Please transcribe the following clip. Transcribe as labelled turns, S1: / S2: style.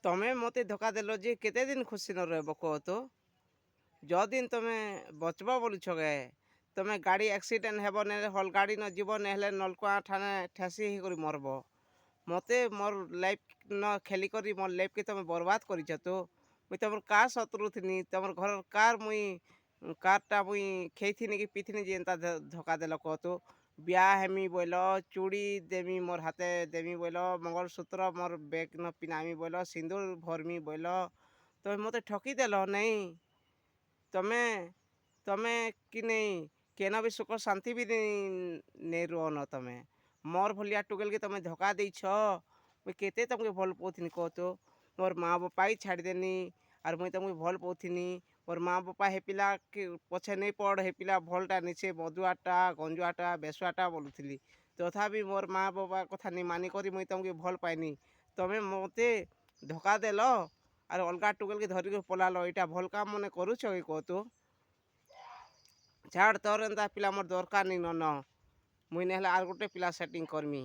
S1: ତମେ ମୋତେ ଧୋକା ଦେଲ ଯେ କେତେ ଦିନ ଖୁସି ନ ରହିବ କହ ତ। ଯଦିନ ତମେ ବଚବ ବୋଲୁଛ କେ ତମେ ଗାଡ଼ି ଆକ୍ସିଡେଣ୍ଟ ହେବ ନେଲେ ହଲ୍ ଗାଡ଼ି ନ ଯିବ ନେହେଲେ ନଲକୁଆ ଠାନେ ଠେସି ହେଇକରି ମରବ। ମୋତେ ମୋର ଲାଇଫ୍ ନ ଖେଲିକରି ମୋର ଲାଇଫ୍କେ ତମେ ବର୍ବାଦ କରିଛ ତ। ମୁଇଁ ତମର କାର୍ ଶତ୍ରୁ ଥିନି ତମର ଘରର କାର୍ଟା ମୁଇଁ ଖେଇଥିନି କି ପିଇଥିନି ଯେ ଏନ୍ତା ଧୋକା ଦେଲ କହ ତ। ବିହା ହେମି ବୋଇଲ ଚୁଡ଼ି ଦେମି ମୋର ହାତେ ଦେମି ବୋଇଲ ମଙ୍ଗଳସୂତ୍ର ମୋର ବେଗ୍ ନ ପିନାମି ବୋଇଲ ସିନ୍ଦୁର ଭରମି ବୋଇଲ ତମେ ମୋତେ ଠକିଦେଲ ନାଇଁ। ତମେ ତମେ କି ନେଇ କେନ ବି ସୁଖ ଶାନ୍ତି ବି ନେଇ ରୁହନ ତମେ ମୋର ଭଳିଆ ଟୁକେଲ୍କେ ତମେ ଧୋକା ଦେଇଛ। ମୁଇଁ କେତେ ତମକେ ଭଲ ପାଉଥିନି କହ ତ। ମୋର ମା ବାପା ହିଁ ଛାଡ଼ିଦେନି ଆର୍ ମୁଇଁ ତମକୁ ଭଲ ପାଉଥିନି। ମୋର ମା ବାପା ହେ ପିଲା ପଛେ ନେଇ ପଡ଼ ହେ ପିଲା ଭଲଟା ନିଛେ ମଦୁଆଟା ଗଞ୍ଜୁଆଟା ବେଶୁଆଟା ବୋଲୁଥିଲି ତଥାପି ମୋର ମା ବାପା କଥା ନି ମାନିକରି ମୁଇଁ ତମକେ ଭଲ ପାଇନି। ତମେ ମୋତେ ଧୋକା ଦେଲ ଆର୍ ଅଲଗା ଟୁକେଲ୍କେ ଧରିକି ପଲାଲ ଏଇଟା ଭଲ କାମ ମନେ କରୁଛ କି କହ ତ। ଛାଡ଼ ତୋର ଏନ୍ତା ପିଲା ମୋର ଦରକାର ନି ନ ମୁଇଁ ନେହେଲେ ଆର୍ ଗୋଟେ ପିଲା ସେଟିଂ କରମି।